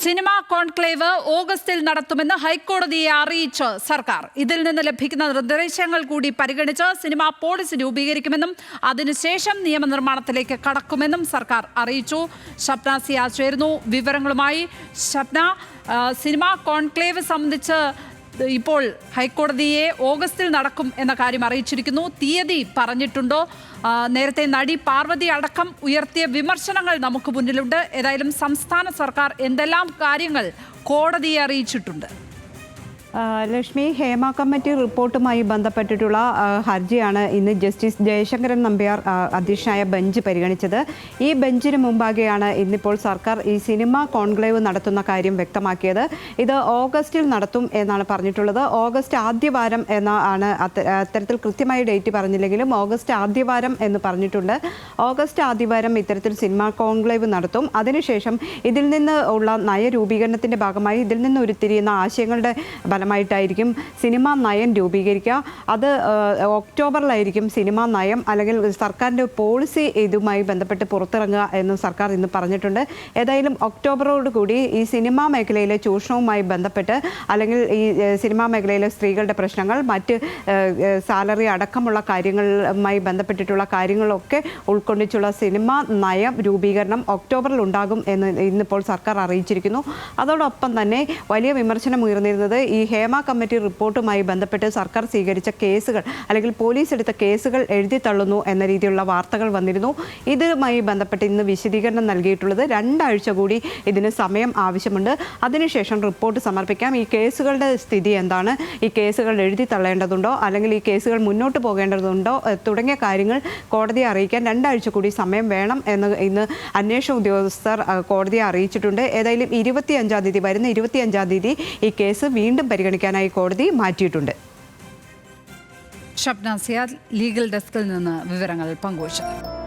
Cinema conclave ഓഗസ്റ്റിൽ നടത്തുമെന്ന് ഹൈക്കോടതിയെ അറിയിച്ച് സർക്കാർ. ഇതിൽ നിന്ന് ലഭിക്കുന്ന നിർദ്ദേശങ്ങൾ കൂടി പരിഗണിച്ച് സിനിമാ പോളിസി രൂപീകരിക്കുമെന്നും അതിനുശേഷം നിയമനിർമ്മാണത്തിലേക്ക് കടക്കുമെന്നും സർക്കാർ അറിയിച്ചു. ഷബ്ന സിയാസ് ചേരുന്നു വിവരങ്ങളുമായി. ഷബ്ന, സിനിമാ കോൺക്ലേവ് സംബന്ധിച്ച് ഇപ്പോൾ ഹൈക്കോടതിയെ ഓഗസ്റ്റിൽ നടക്കും എന്ന കാര്യം അറിയിച്ചിരിക്കുന്നു. തീയതി പറഞ്ഞിട്ടുണ്ടോ? നേരത്തെ നടി പാർവതി അടക്കം ഉയർത്തിയ വിമർശനങ്ങൾ നമുക്ക് മുന്നിലുണ്ട്. ഏതായാലും സംസ്ഥാന സർക്കാർ എന്തെല്ലാം കാര്യങ്ങൾ കോടതിയെ അറിയിച്ചിട്ടുണ്ട്? ലക്ഷ്മി, ഹേമ കമ്മിറ്റി റിപ്പോർട്ടുമായി ബന്ധപ്പെട്ടിട്ടുള്ള ഹർജിയാണ് ഇന്ന് ജസ്റ്റിസ് ജയശങ്കരൻ നമ്പ്യാർ അധ്യക്ഷനായ ബെഞ്ച് പരിഗണിച്ചത്. ഈ ബെഞ്ചിന് മുമ്പാകെയാണ് ഇന്നിപ്പോൾ സർക്കാർ ഈ സിനിമ കോൺക്ലേവ് നടത്തുന്ന കാര്യം വ്യക്തമാക്കിയത്. ഇത് ഓഗസ്റ്റിൽ നടത്തും എന്നാണ് പറഞ്ഞിട്ടുള്ളത്. ഓഗസ്റ്റ് ആദ്യവാരം എന്നാണ് അത്തരത്തിൽ കൃത്യമായ ഡേറ്റ് പറഞ്ഞില്ലെങ്കിലും ഓഗസ്റ്റ് ആദ്യവാരം എന്ന് പറഞ്ഞിട്ടുണ്ട്. ഓഗസ്റ്റ് ആദ്യവാരം ഇത്തരത്തിൽ സിനിമ കോൺക്ലേവ് നടത്തും. അതിനുശേഷം ഇതിൽ നിന്ന് ഉള്ള നയരൂപീകരണത്തിൻ്റെ ഭാഗമായി ഇതിൽ നിന്ന് ഉരുത്തിരിയുന്ന ആശയങ്ങളുടെ ഫലമായിട്ടായിരിക്കും സിനിമാ നയം രൂപീകരിക്കുക. അത് ഒക്ടോബറിലായിരിക്കും സിനിമാ നയം അല്ലെങ്കിൽ സർക്കാരിൻ്റെ പോളിസി ഇതുമായി ബന്ധപ്പെട്ട് പുറത്തിറങ്ങുക എന്ന് സർക്കാർ ഇന്ന് പറഞ്ഞിട്ടുണ്ട്. ഏതായാലും ഒക്ടോബറോടുകൂടി ഈ സിനിമാ മേഖലയിലെ ചൂഷണവുമായി ബന്ധപ്പെട്ട് അല്ലെങ്കിൽ ഈ സിനിമാ മേഖലയിലെ സ്ത്രീകളുടെ പ്രശ്നങ്ങൾ, മറ്റ് സാലറി അടക്കമുള്ള കാര്യങ്ങളുമായി ബന്ധപ്പെട്ടിട്ടുള്ള കാര്യങ്ങളൊക്കെ ഉൾക്കൊണ്ടിച്ചുള്ള സിനിമാ നയം രൂപീകരണം ഒക്ടോബറിൽ ഉണ്ടാകും എന്ന് ഇന്നിപ്പോൾ സർക്കാർ അറിയിച്ചിരിക്കുന്നു. അതോടൊപ്പം തന്നെ വലിയ വിമർശനം ഉയർന്നിരുന്നത് ഈ ഹേമ കമ്മിറ്റി റിപ്പോർട്ടുമായി ബന്ധപ്പെട്ട് സർക്കാർ സ്വീകരിച്ച കേസുകൾ അല്ലെങ്കിൽ പോലീസ് എടുത്ത കേസുകൾ എഴുതി തള്ളുന്നു എന്ന രീതിയിലുള്ള വാർത്തകൾ വന്നിരുന്നു. ഇതുമായി ബന്ധപ്പെട്ട് ഇന്ന് വിശദീകരണം നൽകിയിട്ടുള്ളത് 2 ആഴ്ച കൂടി ഇതിന് സമയം ആവശ്യമുണ്ട്. അതിനുശേഷം റിപ്പോർട്ട് സമർപ്പിക്കാം. ഈ കേസുകളുടെ സ്ഥിതി എന്താണ്, ഈ കേസുകൾ എഴുതി തള്ളേണ്ടതുണ്ടോ അല്ലെങ്കിൽ ഈ കേസുകൾ മുന്നോട്ട് പോകേണ്ടതുണ്ടോ തുടങ്ങിയ കാര്യങ്ങൾ കോടതിയെ അറിയിക്കാൻ 2 ആഴ്ച കൂടി സമയം വേണം എന്ന് ഇന്ന് അന്വേഷണ ഉദ്യോഗസ്ഥർ കോടതിയെ അറിയിച്ചിട്ടുണ്ട്. ഏതായാലും 25-ാം തീയതി വരുന്ന 25-ാം തീയതി ഈ കേസ് വീണ്ടും പരിഗണിക്കാനായി കോടതി മാറ്റിയിട്ടുണ്ട്. ഷബ്ന സിയാസ് ലീഗൽ ഡെസ്കിൽ നിന്ന് വിവരങ്ങൾ പങ്കുവച്ചത്.